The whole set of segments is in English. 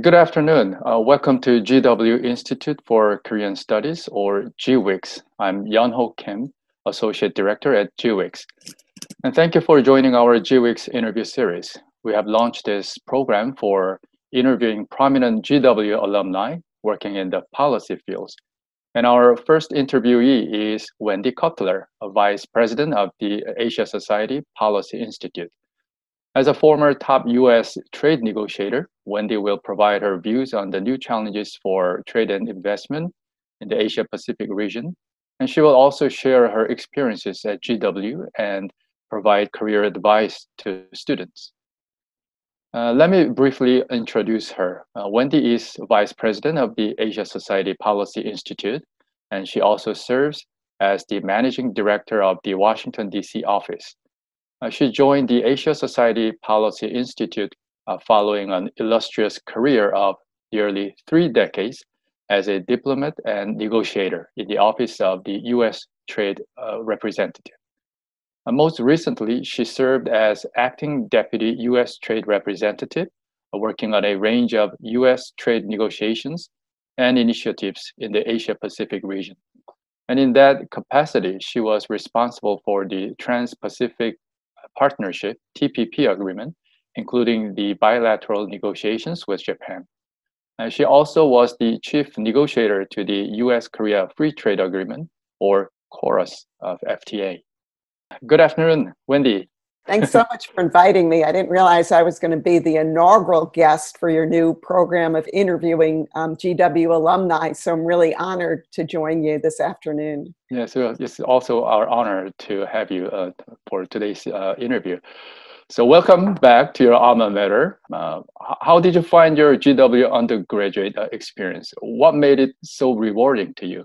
Good afternoon. Welcome to GW Institute for Korean Studies, or GWIKS. I'm Yeonho Kim, Associate Director at GWIKS. And thank you for joining our GWIKS interview series. We have launched this program for interviewing prominent GW alumni working in the policy fields. And our first interviewee is Wendy Cutler, a Vice President of the Asia Society Policy Institute. As a former top US trade negotiator, Wendy will provide her views on the new challenges for trade and investment in the Asia Pacific region. And she will also share her experiences at GW and provide career advice to students. Let me briefly introduce her. Wendy is Vice President of the Asia Society Policy Institute, and she also serves as the Managing Director of the Washington, D.C. office. She joined the Asia Society Policy Institute following an illustrious career of nearly 3 decades as a diplomat and negotiator in the office of the U.S. Trade Representative. Most recently, she served as acting deputy U.S. Trade Representative, working on a range of U.S. trade negotiations and initiatives in the Asia Pacific region. And in that capacity, she was responsible for the Trans-Pacific Partnership (TPP) agreement, including the bilateral negotiations with Japan. She also was the chief negotiator to the U.S.-Korea Free Trade Agreement, or KORUS of FTA. Good afternoon, Wendy. Thanks so much for inviting me. I didn't realize I was going to be the inaugural guest for your new program of interviewing GW alumni, so I'm really honored to join you this afternoon. Yes, it's also our honor to have you for today's interview. So welcome back to your alma mater. How did you find your GW undergraduate experience? What made it so rewarding to you?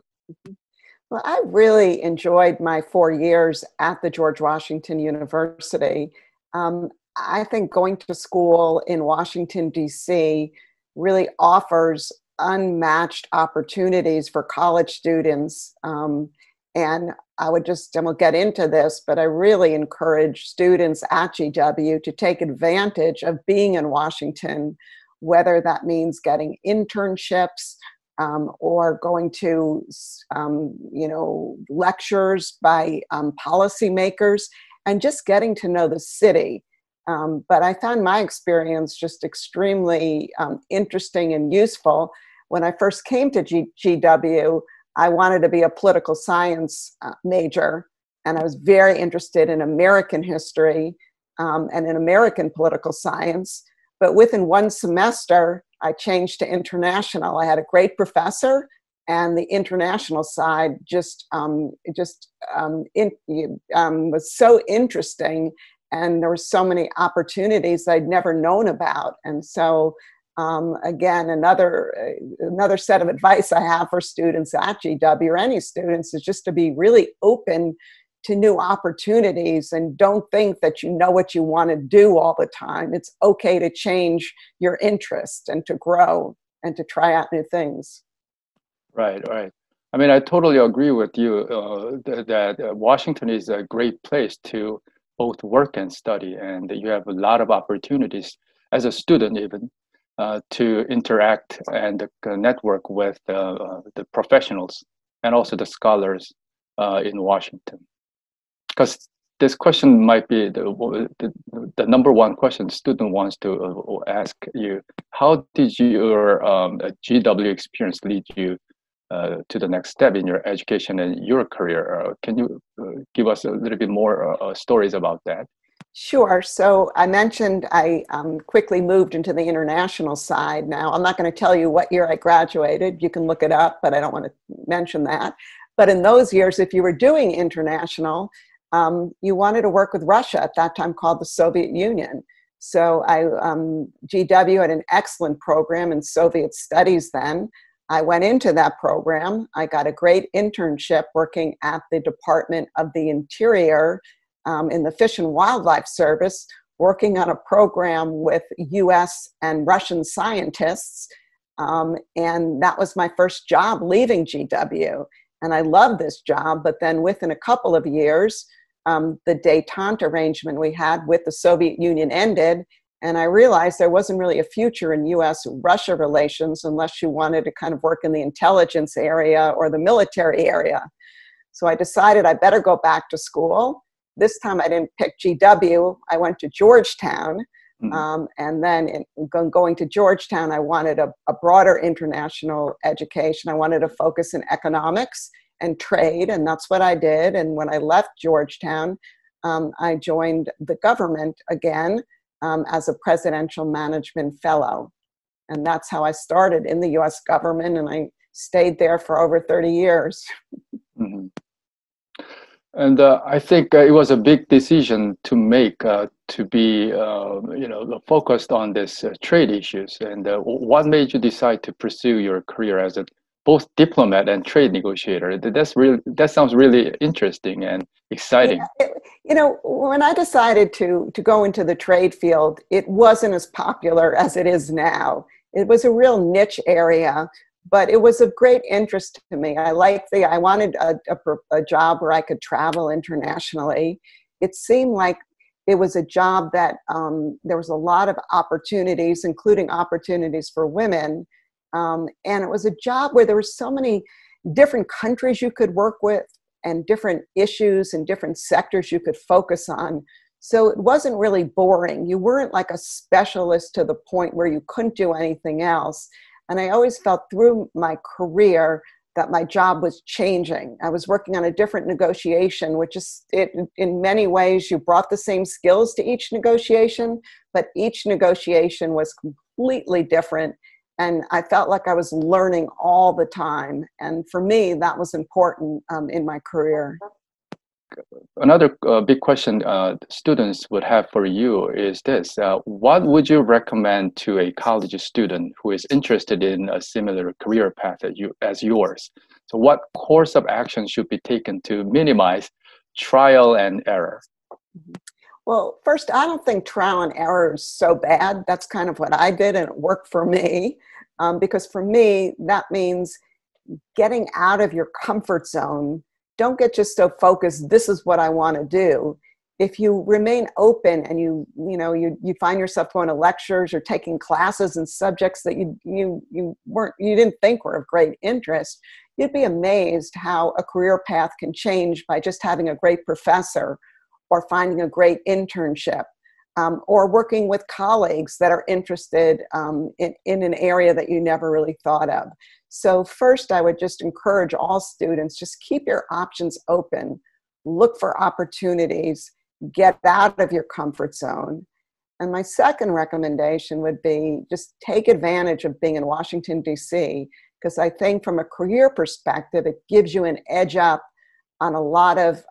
Well, I really enjoyed my 4 years at the George Washington University. I think going to school in Washington, D.C. really offers unmatched opportunities for college students. And I would just, and we'll get into this, but I really encourage students at GW to take advantage of being in Washington, whether that means getting internships, or going to, lectures by policymakers, and just getting to know the city. But I found my experience just extremely interesting and useful. When I first came to GW, I wanted to be a political science major, and I was very interested in American history and in American political science. But within 1 semester, I changed to international. I had a great professor, and the international side was so interesting, and there were so many opportunities I'd never known about. And so, again, another set of advice I have for students at GW, or any students, is just to be really open to new opportunities, and don't think that you know what you want to do all the time. It's okay to change your interest and to grow and to try out new things. Right. I mean, I totally agree with you that Washington is a great place to both work and study, and you have a lot of opportunities as a student even to interact and network with the professionals and also the scholars in Washington. Because this question might be the number one question student wants to ask you. How did your GW experience lead you to the next step in your education and your career? Can you give us a little bit more stories about that? Sure. So I mentioned I quickly moved into the international side. Now, I'm not going to tell you what year I graduated. You can look it up, but I don't want to mention that. But in those years, if you were doing international, you wanted to work with Russia, at that time called the Soviet Union. So GW had an excellent program in Soviet studies then. I went into that program. I got a great internship working at the Department of the Interior in the Fish and Wildlife Service, working on a program with US and Russian scientists. And that was my first job leaving GW. And I loved this job, but then within a couple of years, the détente arrangement we had with the Soviet Union ended, And I realized there wasn't really a future in US-Russia relations unless you wanted to kind of work in the intelligence area or the military area. So I decided I better go back to school. This time I didn't pick GW, I went to Georgetown. And then going to Georgetown, I wanted a broader international education. I wanted to focus in economics and trade, and that's what I did. And when I left Georgetown, I joined the government again as a presidential management fellow. And that's how I started in the US government, and I stayed there for over 30 years. Mm-hmm. And I think it was a big decision to make to be, focused on this trade issues. And what made you decide to pursue your career as a both diplomat and trade negotiator? That sounds really interesting and exciting. Yeah, when I decided to go into the trade field, it wasn't as popular as it is now. It was a real niche area, but it was of great interest to me. I wanted a job where I could travel internationally. It seemed like it was a job that there was a lot of opportunities, including opportunities for women. And it was a job where there were so many different countries you could work with and different issues and different sectors you could focus on. So it wasn't really boring. You weren't like a specialist to the point where you couldn't do anything else. And I always felt through my career that my job was changing. I was working on a different negotiation, which is, in many ways, you brought the same skills to each negotiation, but each negotiation was completely different. And I felt like I was learning all the time. And for me, that was important in my career. Another big question students would have for you is this. What would you recommend to a college student who is interested in a similar career path as yours? So what course of action should be taken to minimize trial and error? Well, first, I don't think trial and error is so bad. That's kind of what I did, and it worked for me. Because for me, that means getting out of your comfort zone. Don't get just so focused, this is what I want to do. If you remain open and you find yourself going to lectures or taking classes in subjects that you didn't think were of great interest, you'd be amazed how a career path can change by just having a great professor or finding a great internship. Or working with colleagues that are interested in an area that you never really thought of. So first, I would just encourage all students, just keep your options open, look for opportunities, get out of your comfort zone. And my second recommendation would be just take advantage of being in Washington, D.C., because I think from a career perspective, it gives you an edge up on a lot of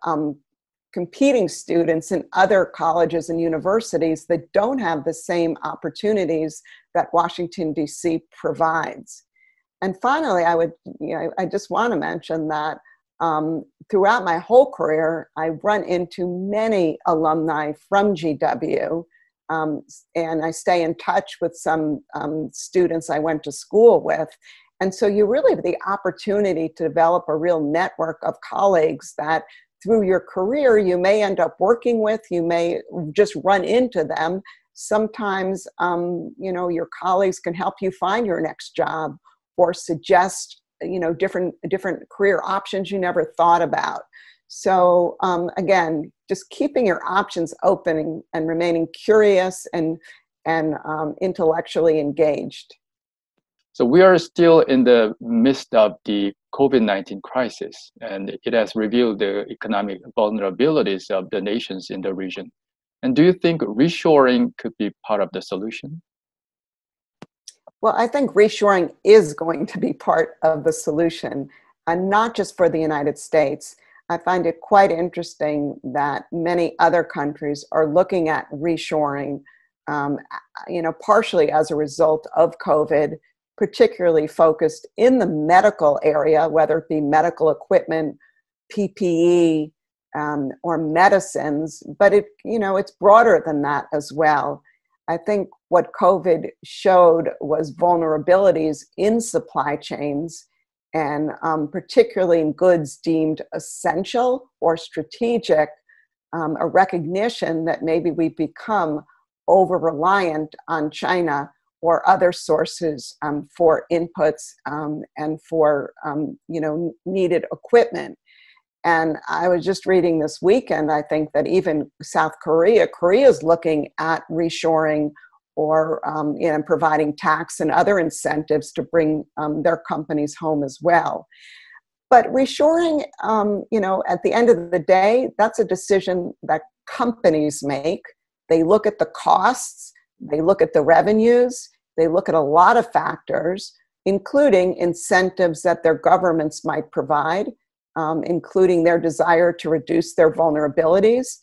competing students in other colleges and universities that don't have the same opportunities that Washington, D.C. provides. And finally, I just want to mention that throughout my whole career, I've run into many alumni from GW, and I stay in touch with some students I went to school with. And so you really have the opportunity to develop a real network of colleagues that through your career, you may end up working with, you may just run into them. Sometimes, your colleagues can help you find your next job or suggest, different career options you never thought about. So again, just keeping your options open and remaining curious and intellectually engaged. So we are still in the midst of the COVID-19 crisis, and it has revealed the economic vulnerabilities of the nations in the region. And do you think reshoring could be part of the solution? Well, I think reshoring is going to be part of the solution, and not just for the United States. I find it quite interesting that many other countries are looking at reshoring, partially as a result of COVID, particularly focused in the medical area, whether it be medical equipment, PPE, or medicines, but it's broader than that as well. I think what COVID showed was vulnerabilities in supply chains, and particularly in goods deemed essential or strategic, a recognition that maybe we've become over-reliant on China or other sources for inputs and for needed equipment. And I was just reading this weekend, I think that even South Korea is looking at reshoring or providing tax and other incentives to bring their companies home as well. But reshoring, at the end of the day, that's a decision that companies make. They look at the costs, they look at the revenues, they look at a lot of factors, including incentives that their governments might provide, including their desire to reduce their vulnerabilities.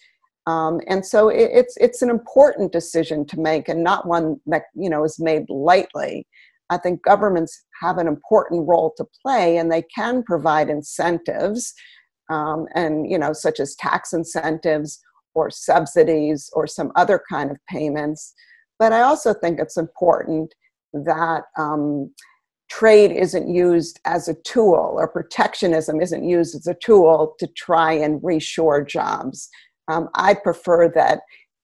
And so it's an important decision to make, and not one that is made lightly. I think governments have an important role to play, and they can provide incentives, such as tax incentives or subsidies or some other kind of payments. But I also think it's important that trade isn't used as a tool, or protectionism isn't used as a tool to try and reshore jobs. I prefer that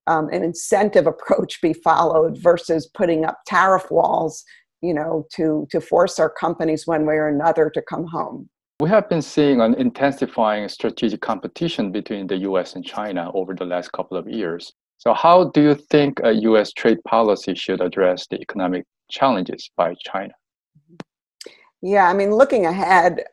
an incentive approach be followed versus putting up tariff walls, to force our companies one way or another to come home. We have been seeing an intensifying strategic competition between the US and China over the last couple of years. So how do you think a US trade policy should address the economic challenges by China? Yeah, I mean, looking ahead,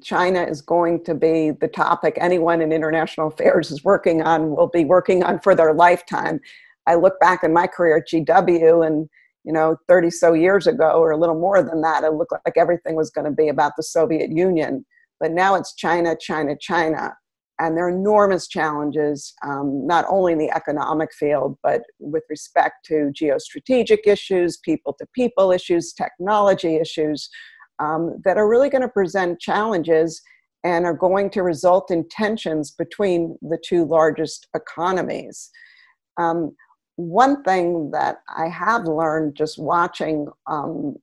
China is going to be the topic anyone in international affairs will be working on for their lifetime. I look back in my career at GW, and 30 so years ago, or a little more than that, it looked like everything was going to be about the Soviet Union. But now it's China, China, China. And there are enormous challenges, not only in the economic field, but with respect to geostrategic issues, people-to-people issues, technology issues, that are really going to present challenges and are going to result in tensions between the two largest economies. One thing that I have learned just watching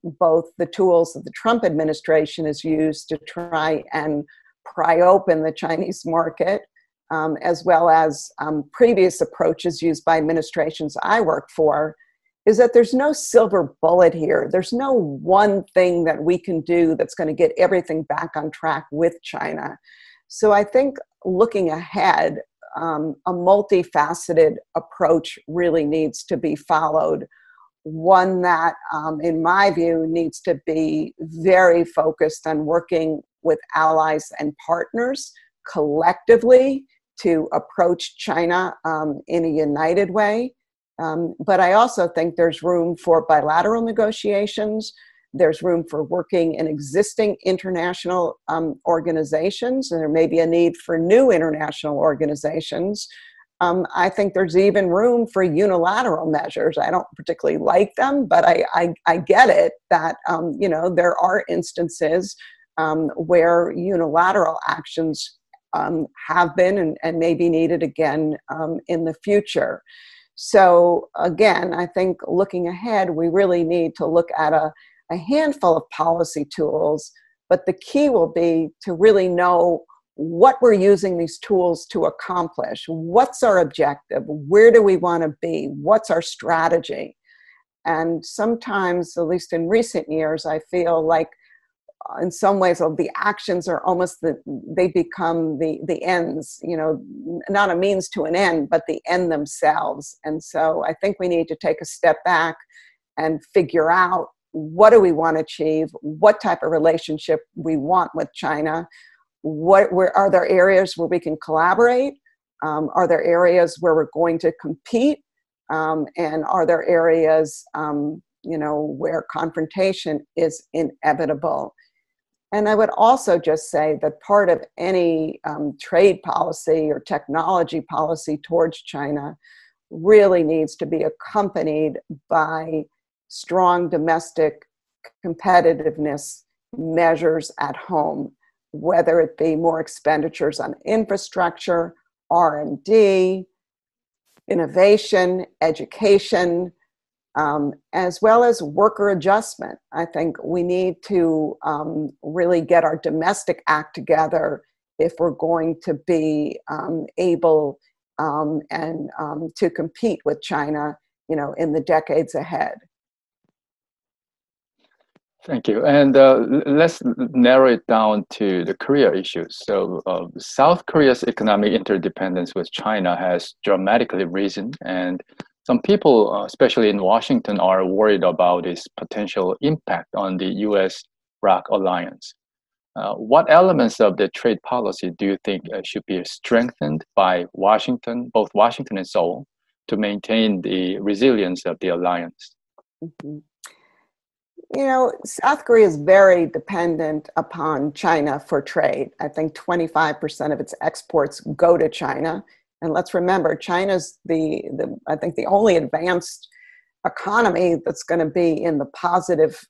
both the tools that the Trump administration has used to try and pry open the Chinese market, as well as previous approaches used by administrations I worked for, is that there's no silver bullet here. There's no one thing that we can do that's going to get everything back on track with China. So I think looking ahead, a multifaceted approach really needs to be followed. One that, in my view, needs to be very focused on working with allies and partners collectively to approach China in a united way. But I also think there's room for bilateral negotiations. There's room for working in existing international organizations, and there may be a need for new international organizations. I think there's even room for unilateral measures. I don't particularly like them, but I get it that there are instances where unilateral actions have been and may be needed again in the future. So again, I think looking ahead, we really need to look at a handful of policy tools, but the key will be to really know what we're using these tools to accomplish. What's our objective? Where do we want to be? What's our strategy? And sometimes, at least in recent years, I feel like in some ways the actions are almost they become the ends, not a means to an end, but the end themselves. And so I think we need to take a step back and figure out, what do we want to achieve? What type of relationship we want with China? Where are there areas where we can collaborate? Are there areas where we're going to compete? And are there areas, where confrontation is inevitable? And I would also just say that part of any trade policy or technology policy towards China really needs to be accompanied by strong domestic competitiveness measures at home, whether it be more expenditures on infrastructure, R&D, innovation, education, as well as worker adjustment. I think we need to really get our domestic act together if we're going to be able to compete with China in the decades ahead. Thank you. And let's narrow it down to the Korea issue. So South Korea's economic interdependence with China has dramatically risen, and some people, especially in Washington, are worried about its potential impact on the US-ROC alliance. What elements of the trade policy do you think should be strengthened by Washington, both Washington and Seoul, to maintain the resilience of the alliance? Mm-hmm. South Korea is very dependent upon China for trade. I think 25% of its exports go to China. And let's remember, China's I think the only advanced economy that's going to be in the positive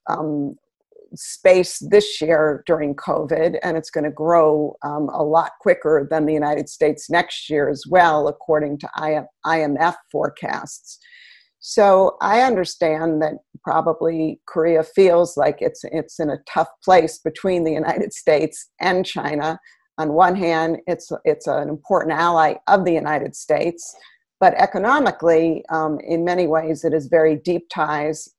space this year during COVID, and it's going to grow a lot quicker than the United States next year as well, according to IMF forecasts. So I understand that probably Korea feels like it's in a tough place between the United States and China. On one hand, it's an important ally of the United States, but economically, in many ways, it has very deep ties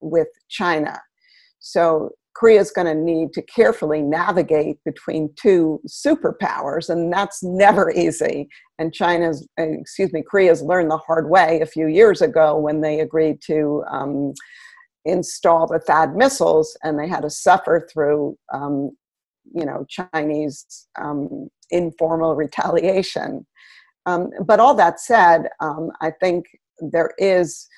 with China. So Korea is going to need to carefully navigate between two superpowers, and that's never easy. And Korea's learned the hard way a few years ago when they agreed to install the THAAD missiles, and they had to suffer through, Chinese informal retaliation. But all that said, I think there is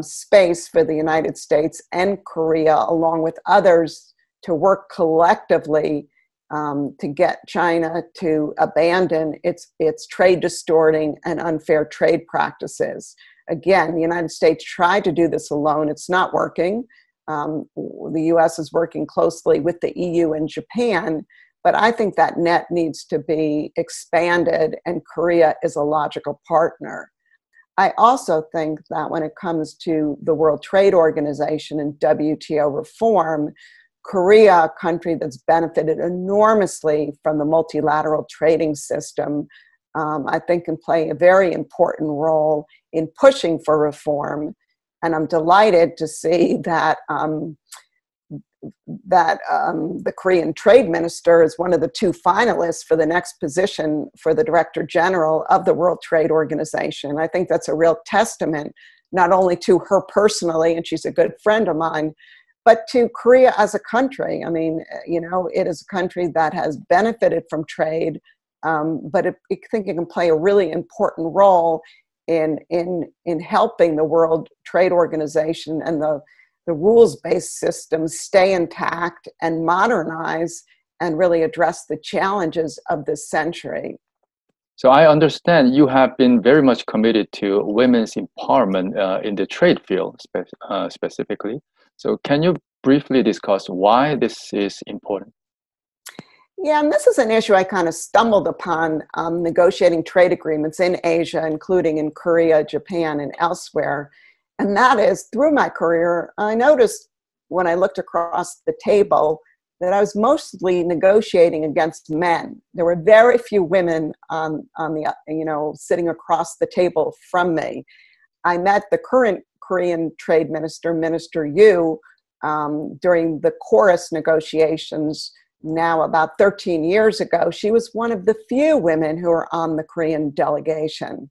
space for the United States and Korea, along with others, to work collectively to get China to abandon its trade distorting and unfair trade practices. Again, the United States tried to do this alone. It's not working. The US is working closely with the EU and Japan, but I think that net needs to be expanded, and Korea is a logical partner. I also think that when it comes to the World Trade Organization and WTO reform, Korea, a country that's benefited enormously from the multilateral trading system, I think can play a very important role in pushing for reform. And I'm delighted to see that the Korean trade minister is one of the two finalists for the next position for the Director General of the World Trade Organization. I think that's a real testament, not only to her personally, and she's a good friend of mine, but to Korea as a country. I mean, it is a country that has benefited from trade, but I think it can play a really important role in helping the World Trade Organization and the rules-based systems stay intact and modernize and really address the challenges of this century. So I understand you have been very much committed to women's empowerment in the trade field specifically. So can you briefly discuss why this is important? Yeah, and this is an issue I kind of stumbled upon negotiating trade agreements in Asia, including in Korea, Japan, and elsewhere. And that is, through my career, I noticed when I looked across the table that I was mostly negotiating against men. There were very few women on the, sitting across the table from me. I met the current Korean trade minister, Minister Yu, during the chorus negotiations now about 13 years ago. She was one of the few women who were on the Korean delegation.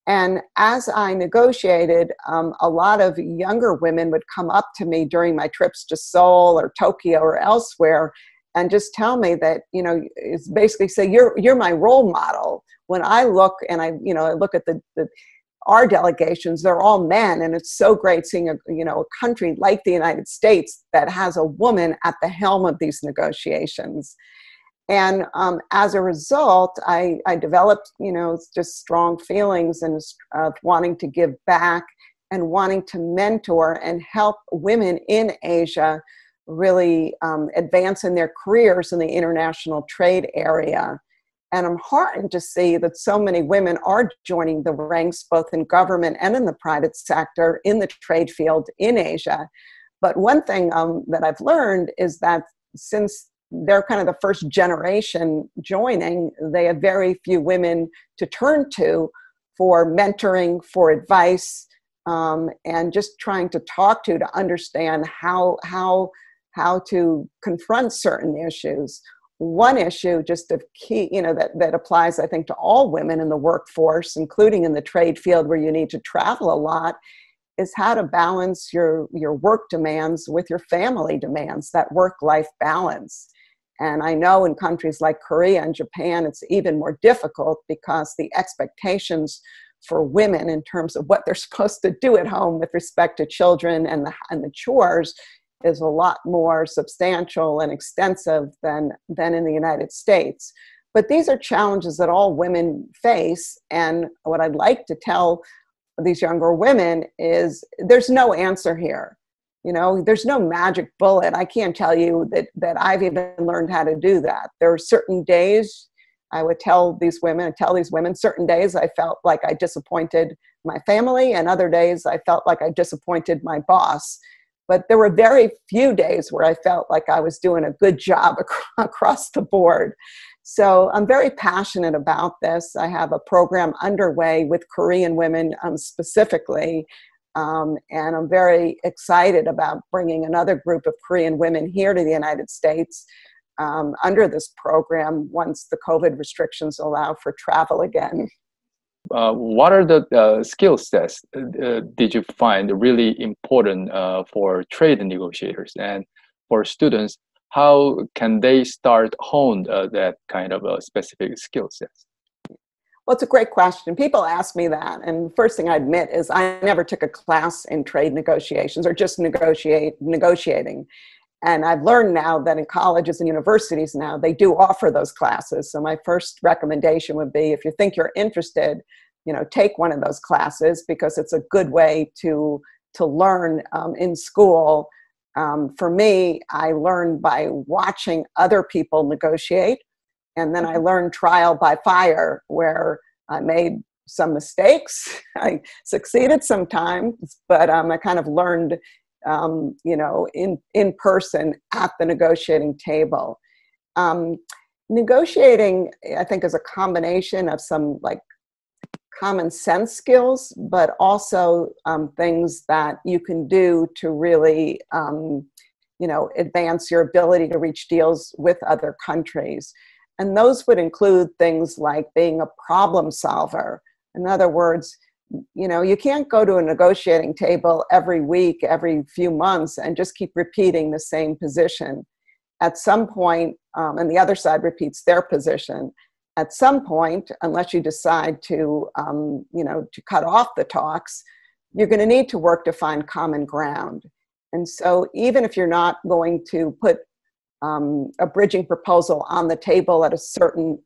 And as I negotiated, a lot of younger women would come up to me during my trips to Seoul or Tokyo or elsewhere and just tell me that, it's basically say, you're my role model. When I look and I look at our delegations, they're all men, and it's so great seeing a country like the United States that has a woman at the helm of these negotiations. And as a result, I developed, just strong feelings of wanting to give back and wanting to mentor and help women in Asia really advance in their careers in the international trade area. And I'm heartened to see that so many women are joining the ranks, both in government and in the private sector, in the trade field in Asia. But one thing that I've learned is that since they're kind of the first generation joining, they have very few women to turn to for mentoring, for advice, and just trying to talk to understand how to confront certain issues. One issue, just of key, that applies, I think, to all women in the workforce, including in the trade field where you need to travel a lot, is how to balance your work demands with your family demands, that work-life balance. And I know in countries like Korea and Japan, it's even more difficult because the expectations for women in terms of what they're supposed to do at home with respect to children and the chores is a lot more substantial and extensive than in the United States. But these are challenges that all women face. And what I'd like to tell these younger women is there's no answer here. There's no magic bullet. I can't tell you that I've even learned how to do that. There are certain days I would tell these women, certain days I felt like I disappointed my family, and other days I felt like I disappointed my boss. But there were very few days where I felt like I was doing a good job across the board. So I'm very passionate about this. I have a program underway with Korean women specifically, and I'm very excited about bringing another group of Korean women here to the United States under this program once the COVID restrictions allow for travel again. What are the skill sets did you find really important for trade negotiators? And for students, how can they start hone that kind of specific skill sets? Well, it's a great question. People ask me that. And the first thing I admit is I never took a class in trade negotiations or just negotiating. And I've learned now that in colleges and universities now, they do offer those classes. So my first recommendation would be, if you think you're interested, take one of those classes, because it's a good way to learn in school. For me, I learned by watching other people negotiate. And then I learned trial by fire, where I made some mistakes. I succeeded sometimes, but I kind of learned in person at the negotiating table. Negotiating, I think, is a combination of some common sense skills, but also things that you can do to really, advance your ability to reach deals with other countries. And those would include things like being a problem solver. In other words, you can't go to a negotiating table every week, every few months, and just keep repeating the same position. At some point, and the other side repeats their position. At some point, unless you decide to cut off the talks, you're going to need to work to find common ground. And so even if you're not going to put a bridging proposal on the table at a certain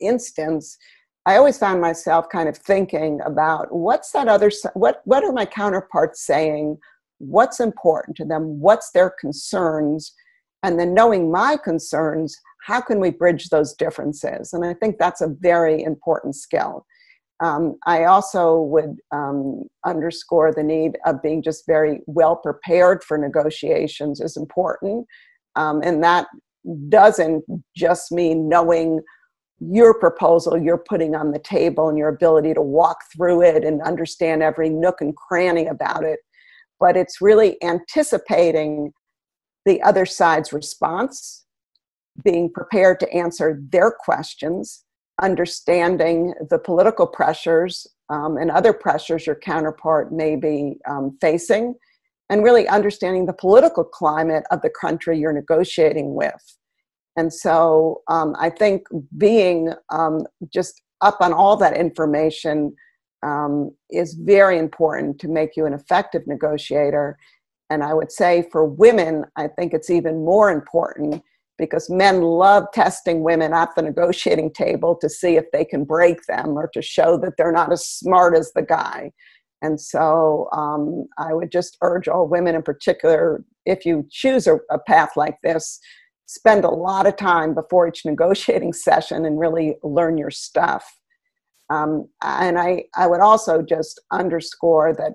instance, I always found myself kind of thinking about what's that other, what are my counterparts saying? What's important to them? What's their concerns? And then knowing my concerns, how can we bridge those differences? And I think that's a very important skill. I also would underscore the need of being just very well prepared for negotiations is important. And that doesn't just mean knowing your proposal you're putting on the table and your ability to walk through it and understand every nook and cranny about it, but it's really anticipating the other side's response, being prepared to answer their questions, understanding the political pressures and other pressures your counterpart may be facing, and really understanding the political climate of the country you're negotiating with. And so I think being just up on all that information is very important to make you an effective negotiator. And I would say for women, I think it's even more important because men love testing women at the negotiating table to see if they can break them or to show that they're not as smart as the guy. And so I would just urge all women in particular, if you choose a path like this, spend a lot of time before each negotiating session and really learn your stuff. And I would also just underscore that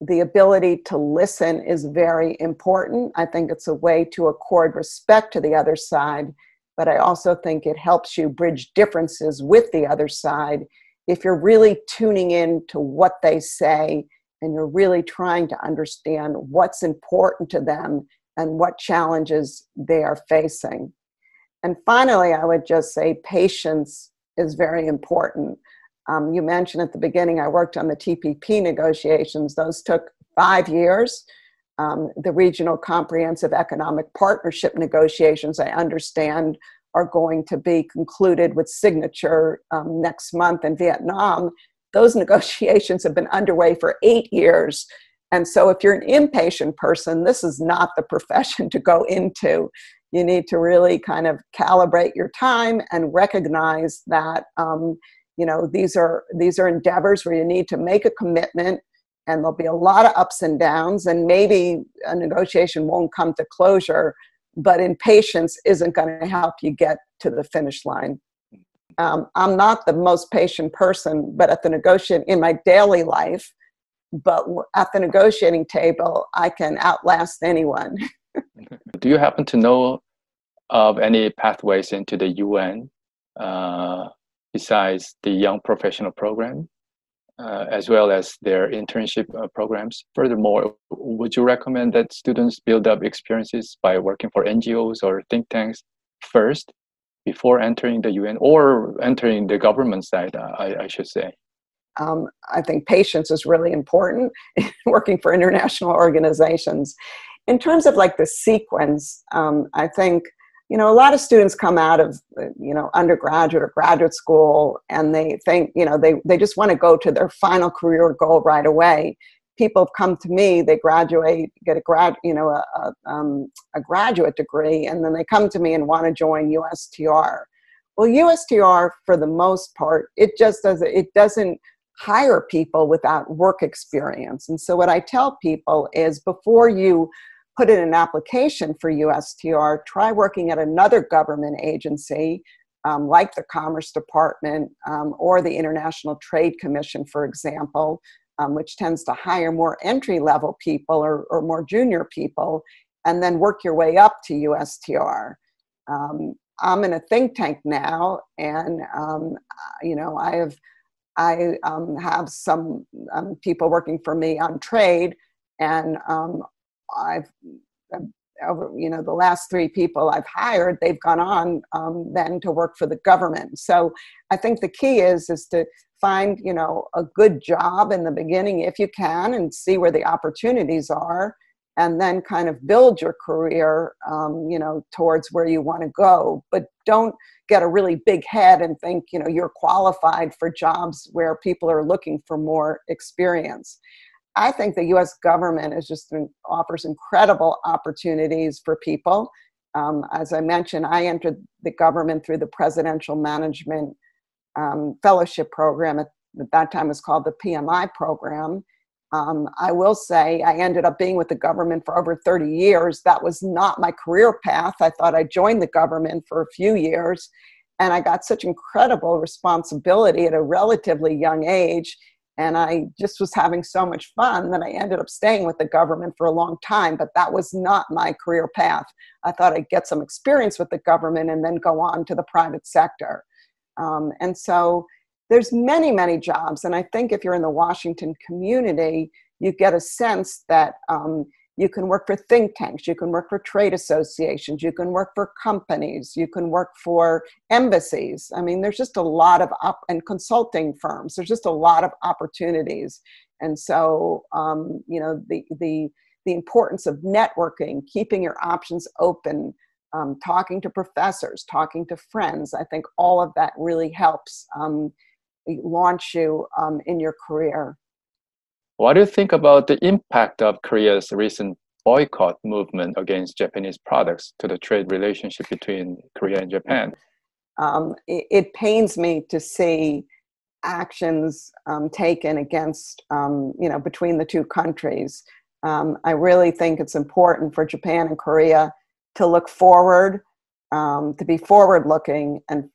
the ability to listen is very important. I think it's a way to accord respect to the other side, but I also think it helps you bridge differences with the other side if you're really tuning in to what they say and you're really trying to understand what's important to them and what challenges they are facing. And finally, I would just say patience is very important. You mentioned at the beginning, I worked on the TPP negotiations. Those took 5 years. The Regional Comprehensive Economic Partnership negotiations, I understand, are going to be concluded with signature next month in Vietnam. Those negotiations have been underway for 8 years. And so if you're an impatient person, this is not the profession to go into. You need to really kind of calibrate your time and recognize that these are endeavors where you need to make a commitment, and there'll be a lot of ups and downs, and maybe a negotiation won't come to closure, but impatience isn't going to help you get to the finish line. I'm not the most patient person, but in my daily life, but at the negotiating table, I can outlast anyone. Do you happen to know of any pathways into the UN besides the Young Professional Program, as well as their internship programs? Furthermore, would you recommend that students build up experiences by working for NGOs or think tanks first before entering the UN or entering the government side, I should say? I think patience is really important in working for international organizations. In terms of like the sequence, I think, a lot of students come out of, undergraduate or graduate school, and they think, they just want to go to their final career goal right away. People come to me, they graduate, get a graduate degree, and then they come to me and want to join USTR. Well, USTR, for the most part, it doesn't hire people without work experience. And so what I tell people is, before you put in an application for USTR, try working at another government agency, like the Commerce Department or the International Trade Commission, for example, which tends to hire more entry-level people or more junior people, and then work your way up to USTR. I'm in a think tank now, and I have some people working for me on trade, and the last 3 people I've hired, they've gone on then to work for the government. So I think the key is to find, a good job in the beginning if you can, and see where the opportunities are, and then kind of build your career, towards where you want to go. But don't get a really big head and think, you're qualified for jobs where people are looking for more experience. I think the U.S. government offers incredible opportunities for people. As I mentioned, I entered the government through the Presidential Management Fellowship Program. At that time, it was called the PMI program. I will say I ended up being with the government for over 30 years. That was not my career path. I thought I joined the government for a few years, and I got such incredible responsibility at a relatively young age. And I just was having so much fun that I ended up staying with the government for a long time, but that was not my career path. I thought I'd get some experience with the government and then go on to the private sector. And so there's many, many jobs. And I think if you're in the Washington community, you get a sense that you can work for think tanks, you can work for trade associations, you can work for companies, you can work for embassies. I mean, there's just a lot of and consulting firms. There's just a lot of opportunities. And so, the importance of networking, keeping your options open, talking to professors, talking to friends, I think all of that really helps launch you in your career. What do you think about the impact of Korea's recent boycott movement against Japanese products to the trade relationship between Korea and Japan? It pains me to see actions taken against, between the two countries. I really think it's important for Japan and Korea to look forward, to be forward-looking, and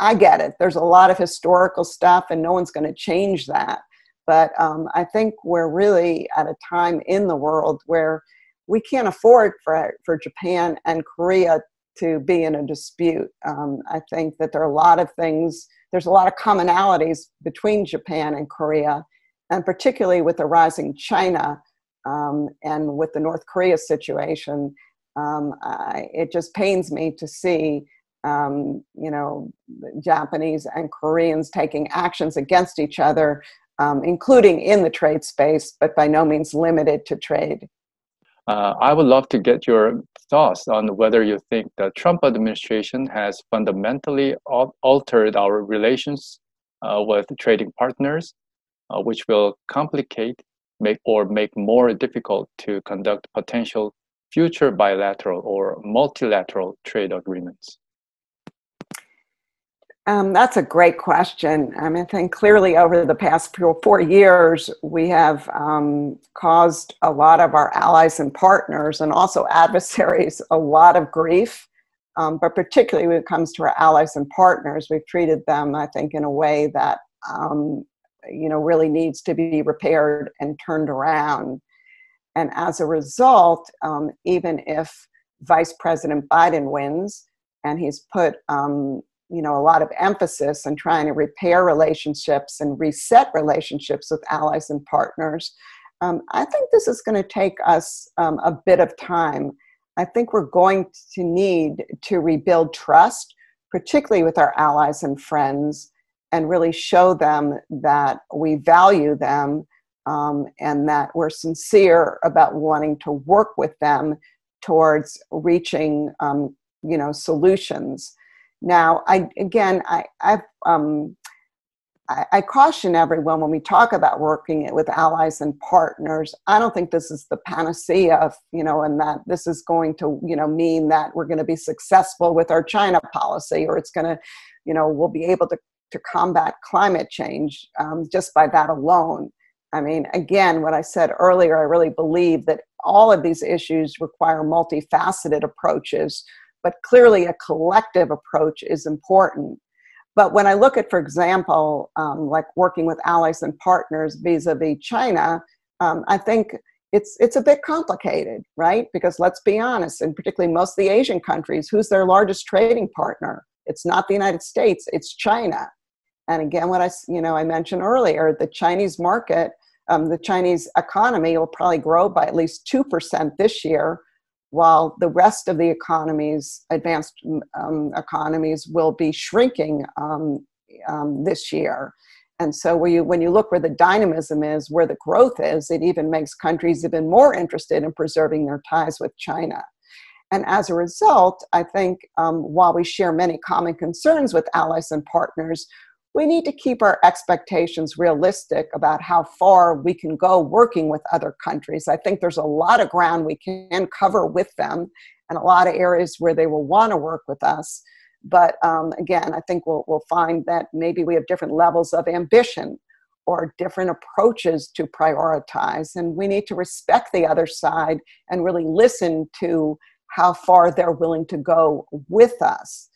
I get it. There's a lot of historical stuff, and no one's going to change that. But I think we're really at a time in the world where we can't afford for Japan and Korea to be in a dispute. I think that there are a lot of things, there's a lot of commonalities between Japan and Korea, and particularly with the rising China and with the North Korea situation. It just pains me to see, you know, Japanese and Koreans taking actions against each other, including in the trade space, but by no means limited to trade. I would love to get your thoughts on whether you think the Trump administration has fundamentally altered our relations with trading partners, which will complicate, make more difficult to conduct potential future bilateral or multilateral trade agreements. That's a great question. I mean, I think clearly over the past 4 years, we have caused a lot of our allies and partners and also adversaries a lot of grief. But particularly when it comes to our allies and partners, we've treated them, I think, in a way that, you know, really needs to be repaired and turned around. And as a result, even if Vice President Biden wins and he's put you know, a lot of emphasis on trying to repair relationships and reset relationships with allies and partners, I think this is going to take us a bit of time. I think we're going to need to rebuild trust, particularly with our allies and friends, and really show them that we value them and that we're sincere about wanting to work with them towards reaching, you know, solutions. Now, I caution everyone when we talk about working with allies and partners. I don't think this is the panacea, you know, and that this is going to, you know, mean that we're going to be successful with our China policy, or it's going to, you know, we'll be able to combat climate change just by that alone. I mean, again, what I said earlier, I really believe that all of these issues require multifaceted approaches, but clearly a collective approach is important. But when I look at, for example, like working with allies and partners vis-a-vis China, I think it's a bit complicated, right? Because let's be honest, and particularly most of the Asian countries, who's their largest trading partner? It's not the United States, it's China. And again, what I mentioned earlier, the Chinese market, the Chinese economy will probably grow by at least 2% this year, while the rest of the economies, advanced economies, will be shrinking this year. And so when you look where the dynamism is, where the growth is, it even makes countries even more interested in preserving their ties with China. And as a result, I think while we share many common concerns with allies and partners, we need to keep our expectations realistic about how far we can go working with other countries. I think there's a lot of ground we can cover with them and a lot of areas where they will want to work with us. But again, I think we'll find that maybe we have different levels of ambition or different approaches to prioritize. And we need to respect the other side and really listen to how far they're willing to go with us.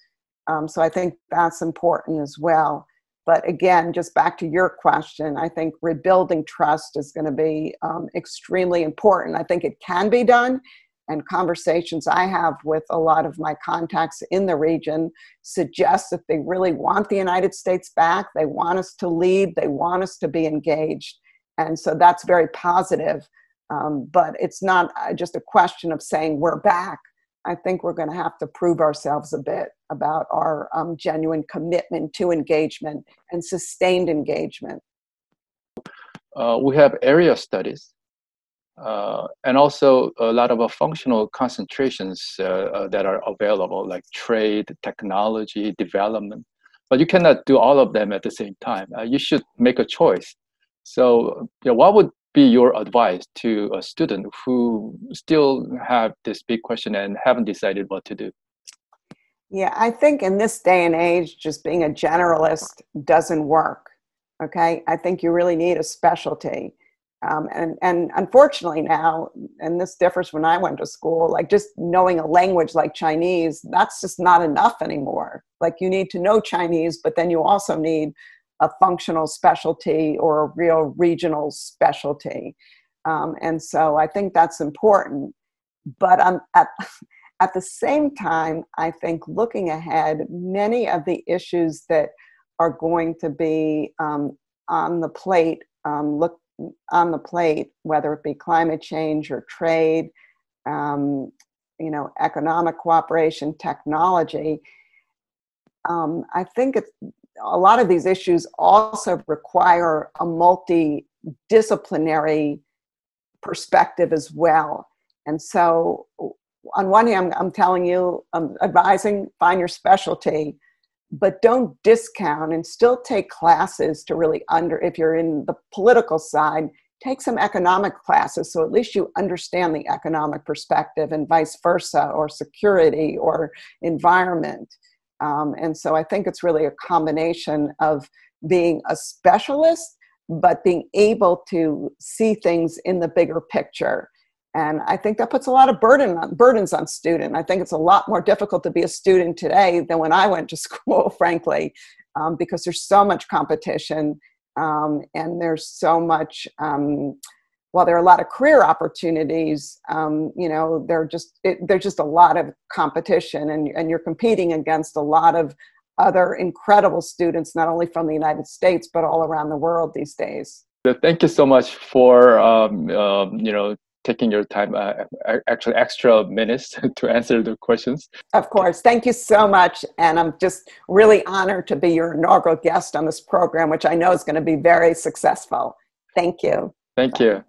So I think that's important as well. But again, just back to your question, I think rebuilding trust is going to be extremely important. I think it can be done. And conversations I have with a lot of my contacts in the region suggest that they really want the United States back. They want us to lead. They want us to be engaged. And so that's very positive. But it's not just a question of saying we're back. I think we're going to have to prove ourselves a bit about our genuine commitment to engagement and sustained engagement. We have area studies and also a lot of functional concentrations that are available, like trade, technology, development. But you cannot do all of them at the same time. You should make a choice. So what would be your advice to a student who still have this big question and haven't decided what to do? Yeah, I think in this day and age, just being a generalist doesn't work. Okay, I think you really need a specialty. And unfortunately now, and this differs when I went to school, like just knowing a language like Chinese, that's just not enough anymore. Like you need to know Chinese, but then you also need a functional specialty or a real regional specialty. And so I think that's important. But at the same time, I think looking ahead, many of the issues that are going to be on the plate, on the plate, whether it be climate change or trade, economic cooperation, technology. I think a lot of these issues also require a multidisciplinary perspective as well. And so on one hand, I'm telling you, I'm advising, find your specialty, but don't discount and still take classes to really if you're in the political side, take some economic classes so at least you understand the economic perspective and vice versa, or security or environment. And so I think it's really a combination of being a specialist, but being able to see things in the bigger picture. And I think that puts a lot of burdens on students. I think it's a lot more difficult to be a student today than when I went to school, frankly, because there's so much competition, and there's so much, while there are a lot of career opportunities, there's just a lot of competition, and you're competing against a lot of other incredible students, not only from the United States, but all around the world these days. Thank you so much for, taking your time, actually extra minutes to answer the questions. Of course. Thank you so much. And I'm just really honored to be your inaugural guest on this program, which I know is going to be very successful. Thank you. Thank you.